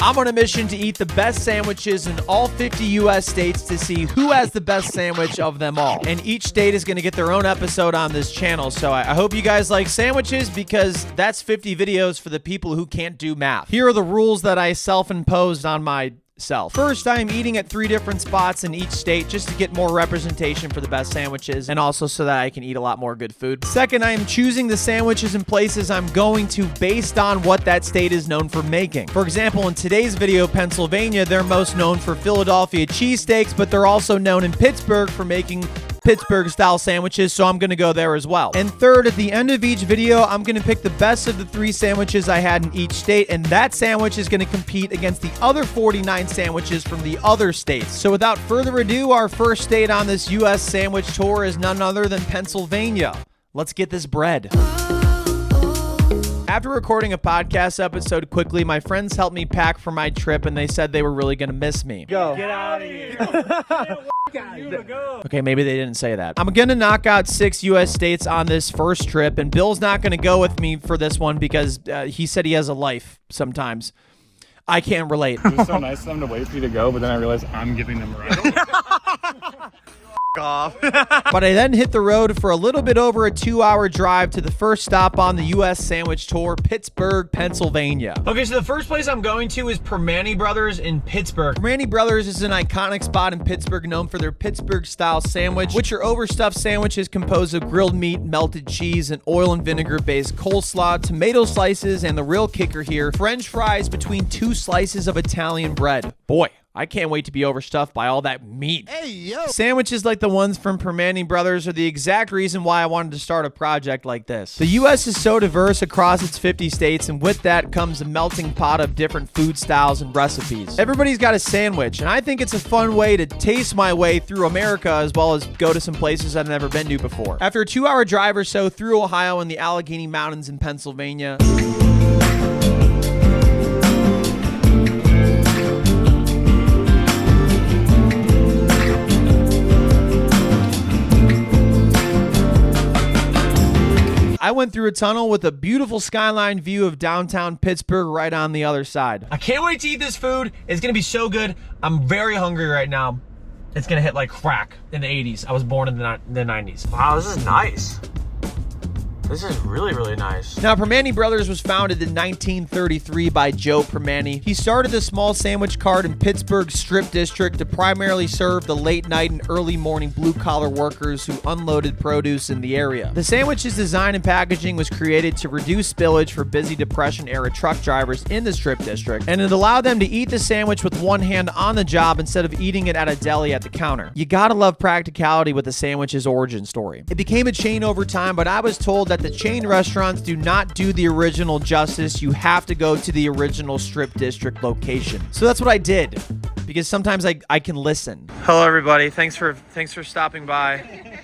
I'm on a mission to eat the best sandwiches in all 50 US states to see who has the best sandwich of them all. And each state is going to get their own episode on this channel. So I hope you guys like sandwiches, because that's 50 videos for the people who can't do math. Here are the rules that I self-imposed on myself. First, I am eating at 3 different spots in each state just to get more representation for the best sandwiches, and also so that I can eat a lot more good food. Second, I am choosing the sandwiches and places I'm going to based on what that state is known for making. For example, in today's video, Pennsylvania, they're most known for Philadelphia cheesesteaks, but they're also known in Pittsburgh for making Pittsburgh-style sandwiches, so I'm going to go there as well. And third, at the end of each video, I'm going to pick the best of the 3 sandwiches I had in each state, and that sandwich is going to compete against the other 49 sandwiches from the other states. So without further ado, our first state on this US sandwich tour is none other than Pennsylvania. Let's get this bread. After recording a podcast episode quickly, my friends helped me pack for my trip, and they said they were really going to miss me. Go. Get out of here. Okay, maybe they didn't say that. I'm going to knock out 6 U.S. states on this first trip, and Bill's not going to go with me for this one because he said he has a life sometimes. I can't relate. It was so nice of them to wait for you to go, but then I realized I'm giving them a ride. Off. But I then hit the road for a little bit over a 2-hour drive to the first stop on the U.S. sandwich tour, Pittsburgh, Pennsylvania. Okay, so the first place I'm going to is Primanti Brothers in Pittsburgh. Primanti Brothers is an iconic spot in Pittsburgh known for their Pittsburgh-style sandwich, which are overstuffed sandwiches composed of grilled meat, melted cheese, and oil and vinegar-based coleslaw, tomato slices, and the real kicker here, French fries between 2 slices of Italian bread. Boy, I can't wait to be overstuffed by all that meat. Hey, yo. Sandwiches like the ones from Primanti Brothers are the exact reason why I wanted to start a project like this. The U.S. is so diverse across its 50 states, and with that comes a melting pot of different food styles and recipes. Everybody's got a sandwich, and I think it's a fun way to taste my way through America, as well as go to some places I've never been to before. After a 2-hour drive or so through Ohio and the Allegheny Mountains in Pennsylvania, I went through a tunnel with a beautiful skyline view of downtown Pittsburgh right on the other side. I can't wait to eat this food. It's gonna be so good. I'm very hungry right now. It's gonna hit like crack in the 80s. I was born in the 90s. Wow, this is nice. This is really, really nice. Now, Primanti Brothers was founded in 1933 by Joe Primanti. He started the small sandwich cart in Pittsburgh's Strip District to primarily serve the late night and early morning blue-collar workers who unloaded produce in the area. The sandwich's design and packaging was created to reduce spillage for busy Depression-era truck drivers in the Strip District, and it allowed them to eat the sandwich with one hand on the job instead of eating it at a deli at the counter. You gotta love practicality with the sandwich's origin story. It became a chain over time, but I was told that the chain restaurants do not do the original justice. You have to go to the original Strip District location. So that's what I did, because sometimes I can listen. Hello everybody, thanks for stopping by.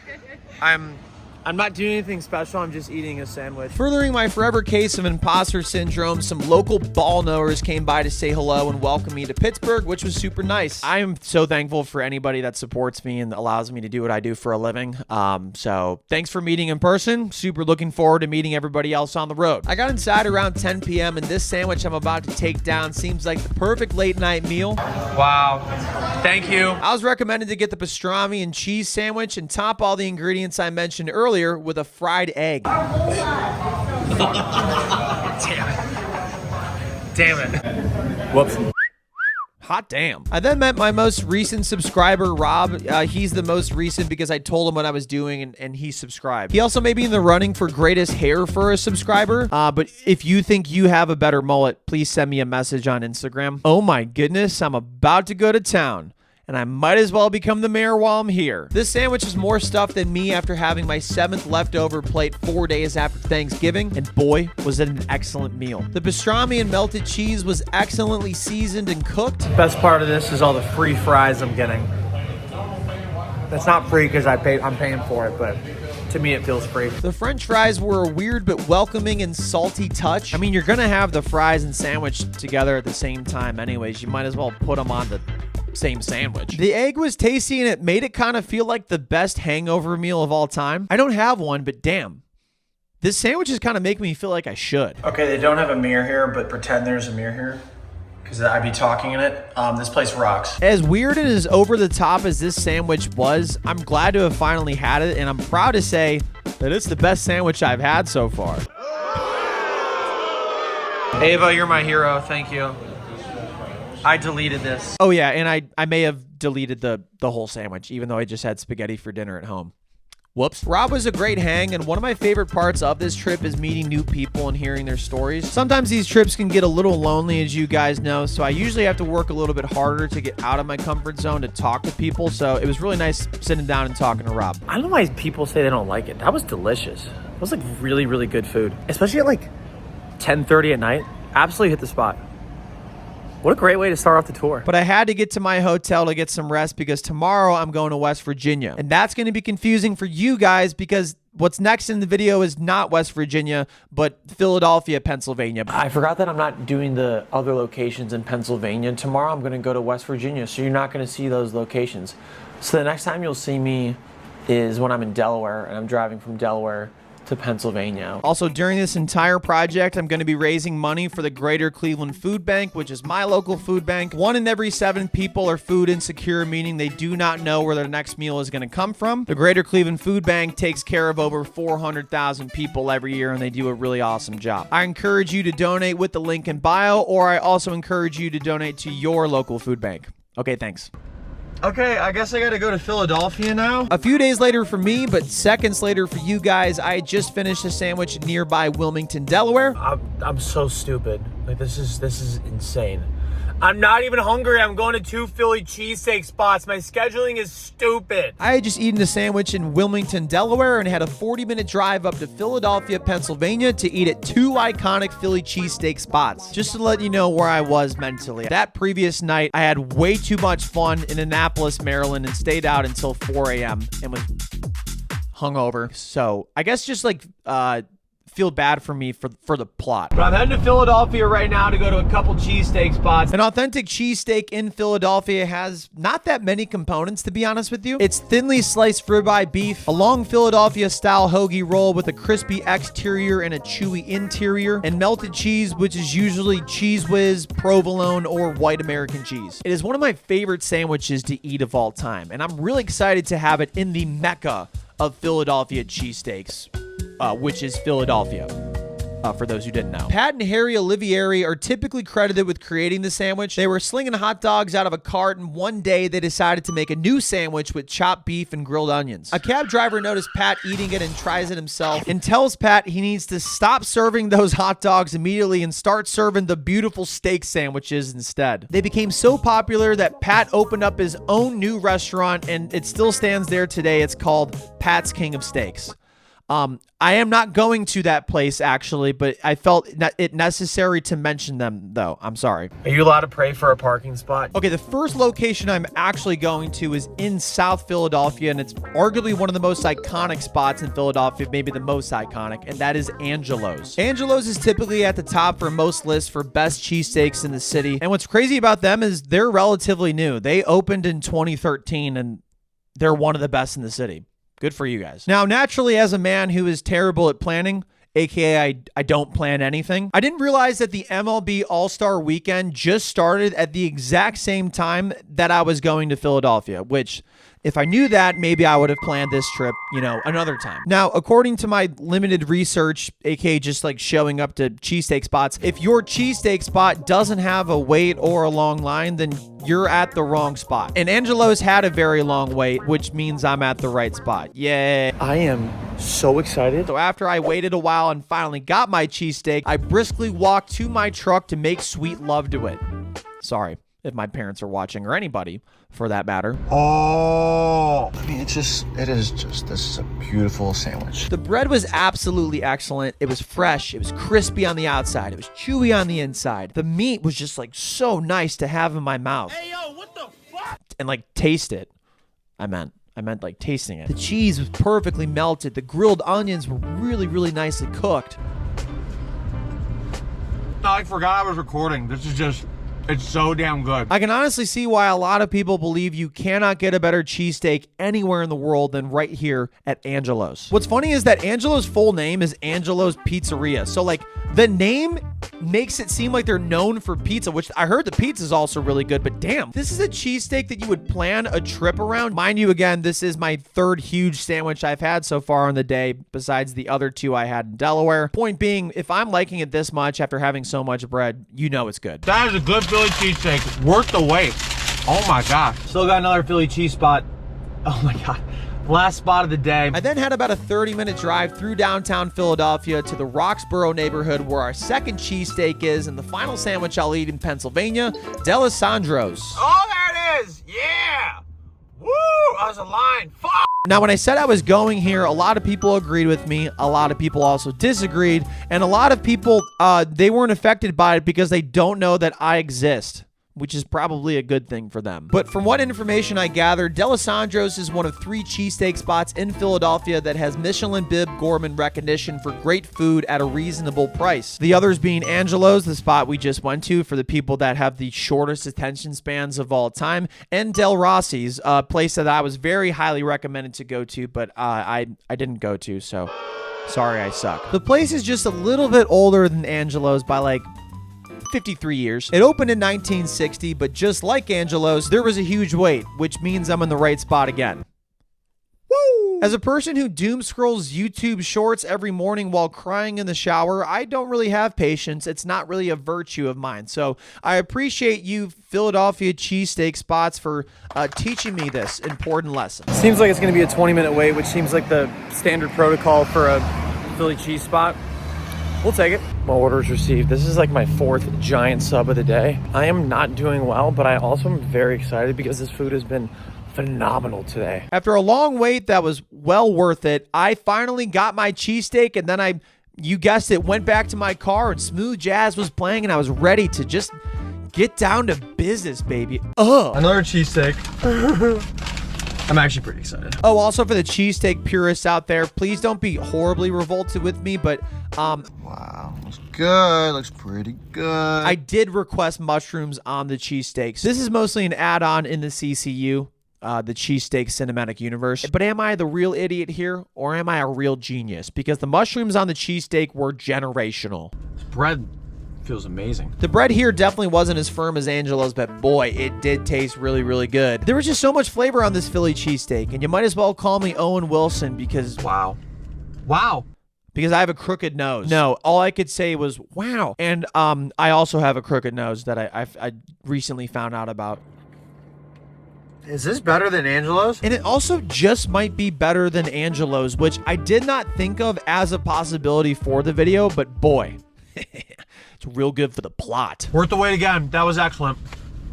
I'm not doing anything special, I'm just eating a sandwich. Furthering my forever case of imposter syndrome, some local ball knowers came by to say hello and welcome me to Pittsburgh, which was super nice. I am so thankful for anybody that supports me and allows me to do what I do for a living. So thanks for meeting in person. Super looking forward to meeting everybody else on the road. I got inside around 10 p.m. and this sandwich I'm about to take down seems like the perfect late night meal. Wow, thank you. I was recommended to get the pastrami and cheese sandwich and top all the ingredients I mentioned earlier with a fried egg. Damn it. Whoops. Hot damn. I then met my most recent subscriber, Rob. He's the most recent because I told him what I was doing and he subscribed. He also may be in the running for greatest hair for a subscriber. But if you think you have a better mullet, please send me a message on Instagram. Oh my goodness, I'm about to go to town, and I might as well become the mayor while I'm here. This sandwich is more stuff than me after having my 7th leftover plate 4 days after Thanksgiving, and boy, was it an excellent meal. The pastrami and melted cheese was excellently seasoned and cooked. Best part of this is all the free fries I'm getting. That's not free because I'm paying for it, but to me it feels free. The French fries were a weird but welcoming and salty touch. I mean, you're gonna have the fries and sandwich together at the same time anyways. You might as well put them on the same sandwich. The egg was tasty and it made it kind of feel like the best hangover meal of all time. I don't have one, but damn, this sandwich is kind of making me feel like I should. Okay, they don't have a mirror here, but pretend there's a mirror here. because I'd be talking in it. This place rocks. As weird and as over the top as this sandwich was, I'm glad to have finally had it, and I'm proud to say that it's the best sandwich I've had so far. Ava, you're my hero. Thank you. I deleted this. Oh yeah, and I may have deleted the whole sandwich, even though I just had spaghetti for dinner at home. Whoops. Rob was a great hang, and one of my favorite parts of this trip is meeting new people and hearing their stories. Sometimes these trips can get a little lonely, as you guys know, so I usually have to work a little bit harder to get out of my comfort zone to talk to people, so it was really nice sitting down and talking to Rob. I don't know why people say they don't like it. That was delicious. It was like really, really good food, especially at like 10:30 at night. Absolutely hit the spot. What a great way to start off the tour. But I had to get to my hotel to get some rest because tomorrow I'm going to West Virginia. And that's going to be confusing for you guys because what's next in the video is not West Virginia, but Philadelphia, Pennsylvania. I forgot that I'm not doing the other locations in Pennsylvania. Tomorrow I'm going to go to West Virginia, so you're not going to see those locations. So the next time you'll see me is when I'm in Delaware and I'm driving from Delaware to Pennsylvania. Also, during this entire project, I'm going to be raising money for the Greater Cleveland Food Bank, which is my local food bank. 1 in every 7 people are food insecure, meaning they do not know where their next meal is going to come from. The Greater Cleveland Food Bank takes care of over 400,000 people every year, and they do a really awesome job. I encourage you to donate with the link in bio, or I also encourage you to donate to your local food bank. Okay, thanks. Okay, I guess I gotta go to Philadelphia now. A few days later for me, but seconds later for you guys, I just finished a sandwich nearby Wilmington, Delaware. I'm so stupid. Like, this is insane. I'm not even hungry. I'm going to 2 Philly cheesesteak spots. My scheduling is stupid. I had just eaten a sandwich in Wilmington, Delaware, and had a 40-minute drive up to Philadelphia, Pennsylvania to eat at 2 iconic Philly cheesesteak spots. Just to let you know where I was mentally. That previous night, I had way too much fun in Annapolis, Maryland, and stayed out until 4 a.m. and was hungover. So I guess just like feel bad for me for the plot. But I'm heading to Philadelphia right now to go to a couple cheesesteak spots. An authentic cheesesteak in Philadelphia has not that many components, to be honest with you. It's thinly sliced ribeye beef, a long Philadelphia-style hoagie roll with a crispy exterior and a chewy interior, and melted cheese, which is usually Cheese Whiz, provolone, or white American cheese. It is one of my favorite sandwiches to eat of all time, and I'm really excited to have it in the mecca of Philadelphia cheesesteaks. Which is Philadelphia, for those who didn't know. Pat and Harry Olivieri are typically credited with creating the sandwich. They were slinging hot dogs out of a cart, and one day they decided to make a new sandwich with chopped beef and grilled onions. A cab driver noticed Pat eating it and tries it himself and tells Pat he needs to stop serving those hot dogs immediately and start serving the beautiful steak sandwiches instead. They became so popular that Pat opened up his own new restaurant, and it still stands there today. It's called Pat's King of Steaks. I am not going to that place, actually, but I felt it necessary to mention them, though. I'm sorry. Are you allowed to pray for a parking spot? Okay, the first location I'm actually going to is in South Philadelphia, and it's arguably one of the most iconic spots in Philadelphia, maybe the most iconic, and that is Angelo's. Angelo's is typically at the top for most lists for best cheesesteaks in the city, and what's crazy about them is they're relatively new. They opened in 2013, and they're one of the best in the city. Good for you guys. Now, naturally, as a man who is terrible at planning, aka I don't plan anything, I didn't realize that the MLB All-Star Weekend just started at the exact same time that I was going to Philadelphia, which, if I knew that, maybe I would have planned this trip, another time. Now, according to my limited research, aka just like showing up to cheesesteak spots, if your cheesesteak spot doesn't have a wait or a long line, then you're at the wrong spot. And Angelo's had a very long wait, which means I'm at the right spot. Yay. I am so excited. So after I waited a while and finally got my cheesesteak, I briskly walked to my truck to make sweet love to it. Sorry if my parents are watching, or anybody for that matter. Oh, I mean, this is a beautiful sandwich. The bread was absolutely excellent. It was fresh. It was crispy on the outside. It was chewy on the inside. The meat was just like so nice to have in my mouth. Hey, yo, what the fuck? And like taste it. I meant like tasting it. The cheese was perfectly melted. The grilled onions were really, really nicely cooked. I forgot I was recording. It's so damn good. I can honestly see why a lot of people believe you cannot get a better cheesesteak anywhere in the world than right here at Angelo's. What's funny is that Angelo's full name is Angelo's Pizzeria. So like The name makes it seem like they're known for pizza, which I heard the pizza is also really good, but damn, this is a cheesesteak that you would plan a trip around. Mind you, again, this is my third huge sandwich I've had so far on the day, besides the other two I had in Delaware. Point being, if I'm liking it this much after having so much bread, you know it's good. That is a good Philly cheesesteak, worth the wait. Oh my gosh. Still got another Philly cheese spot. Oh my God. Last spot of the day. I then had about a 30-minute drive through downtown Philadelphia to the Roxborough neighborhood where our second cheesesteak is, and the final sandwich I'll eat in Pennsylvania, D'Alessandro's. Oh, there it is. Yeah. Woo, I was a line. Fuck. Now, when I said I was going here, a lot of people agreed with me. A lot of people also disagreed. And a lot of people, they weren't affected by it because they don't know that I exist, which is probably a good thing for them. But from what information I gathered, D'Alessandro's is one of 3 cheesesteak spots in Philadelphia that has Michelin Bib Gourmand recognition for great food at a reasonable price. The others being Angelo's, the spot we just went to for the people that have the shortest attention spans of all time, and Del Rossi's, a place that I was very highly recommended to go to, but I didn't go to, so sorry I suck. The place is just a little bit older than Angelo's by like 53 years. It opened in 1960, but just like Angelo's, there was a huge wait, which means I'm in the right spot again. Woo! As a person who doom scrolls YouTube shorts every morning while crying in the shower, I don't really have patience. It's not really a virtue of mine. So I appreciate you Philadelphia cheesesteak spots for teaching me this important lesson. Seems like it's going to be a 20-minute wait, which seems like the standard protocol for a Philly cheese spot. We'll take it. My order is received. This is like my 4th giant sub of the day. I am not doing well, but I also am very excited because this food has been phenomenal today. After a long wait that was well worth it, I finally got my cheesesteak, and then you guessed it, went back to my car and smooth jazz was playing, and I was ready to just get down to business, baby. Another cheesesteak. I'm actually pretty excited. Oh, also for the cheesesteak purists out there, please don't be horribly revolted with me, but wow, looks good. Looks pretty good. I did request mushrooms on the cheesesteaks. This is mostly an add-on in the CCU, the cheesesteak cinematic universe. But am I the real idiot here, or am I a real genius? Because the mushrooms on the cheesesteak were generational. This bread feels amazing. The bread here definitely wasn't as firm as Angelo's, but boy, it did taste really, really good. There was just so much flavor on this Philly cheesesteak, and you might as well call me Owen Wilson because... Wow. Because I have a crooked nose. No, all I could say was, wow. And I also have a crooked nose that I recently found out about. Is this better than Angelo's? And it also just might be better than Angelo's, which I did not think of as a possibility for the video, but boy, it's real good for the plot. Worth the wait again. That was excellent.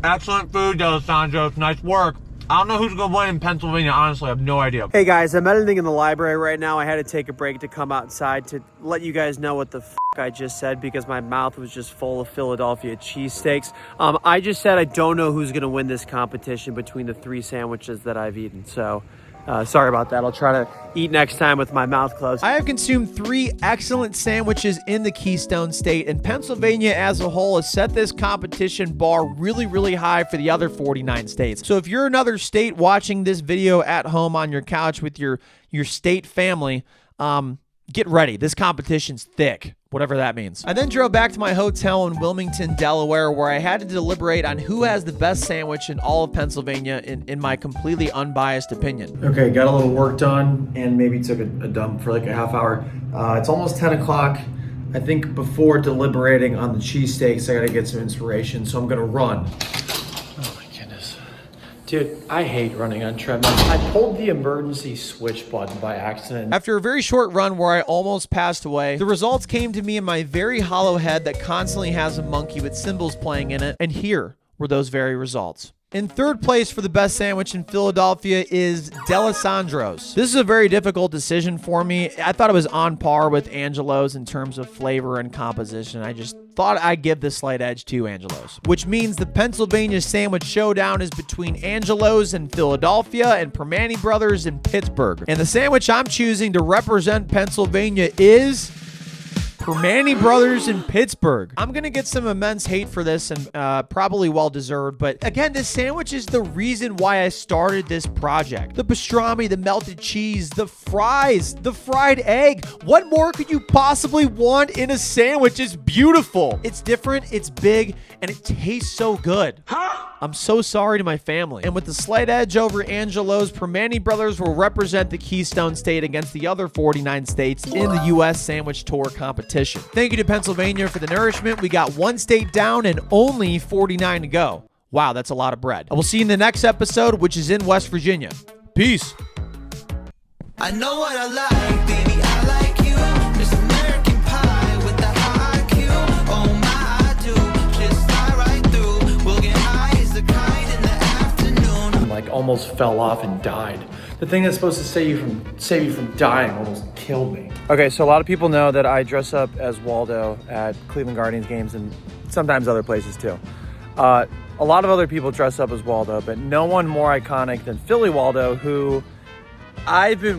Excellent food, D'Alessandro's. Nice work. I don't know who's going to win in Pennsylvania. Honestly, I have no idea. Hey guys, I'm editing in the library right now. I had to take a break to come outside to let you guys know what the f I just said because my mouth was just full of Philadelphia cheesesteaks. I just said I don't know who's going to win this competition between the 3 sandwiches that I've eaten. So sorry about that. I'll try to eat next time with my mouth closed. I have consumed 3 excellent sandwiches in the Keystone State, and Pennsylvania as a whole has set this competition bar really, really high for the other 49 states. So if you're another state watching this video at home on your couch with your state family, get ready. This competition's thick, whatever that means. I then drove back to my hotel in Wilmington, Delaware, where I had to deliberate on who has the best sandwich in all of Pennsylvania in my completely unbiased opinion. Okay, got a little work done and maybe took a dump for like a half hour. It's almost 10 o'clock. I think before deliberating on the cheesesteaks, I gotta get some inspiration, so I'm gonna run. Oh my goodness. Dude, I hate running on treadmills. I pulled the emergency switch button by accident. After a very short run where I almost passed away, the results came to me in my very hollow head that constantly has a monkey with cymbals playing in it, and here were those very results. In third place for the best sandwich in Philadelphia is D'Alessandro's. This is a very difficult decision for me. I thought it was on par with Angelo's in terms of flavor and composition. I just thought I'd give the slight edge to Angelo's, which means the Pennsylvania sandwich showdown is between Angelo's in Philadelphia and Primanti Brothers in Pittsburgh. And the sandwich I'm choosing to represent Pennsylvania is Primanti Brothers in Pittsburgh. I'm gonna get some immense hate for this, and probably well-deserved, but again, this sandwich is the reason why I started this project. The pastrami, the melted cheese, the fries, the fried egg. What more could you possibly want in a sandwich? It's beautiful. It's different, it's big, and it tastes so good. I'm so sorry to my family. And with the slight edge over Angelo's, Primanti Brothers will represent the Keystone State against the other 49 states in the U.S. Sandwich Tour competition. Thank you to Pennsylvania for the nourishment. We got one state down and only 49 to go. Wow, that's a lot of bread. I will see you in the next episode, which is in West Virginia. Peace. I know what I like, baby, I like you. This American pie with the high Q. Oh my, I do. Just fly right through. We'll get high as a kite in the afternoon. Like almost fell off and died. The thing that's supposed to save you from dying almost killed me. Okay, so a lot of people know that I dress up as Waldo at Cleveland Guardians games and sometimes other places too. A lot of other people dress up as Waldo, but no one more iconic than Philly Waldo, who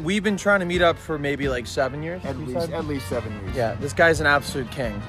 we've been trying to meet up for maybe like 7 years. At least 7 years. Yeah, this guy's an absolute king.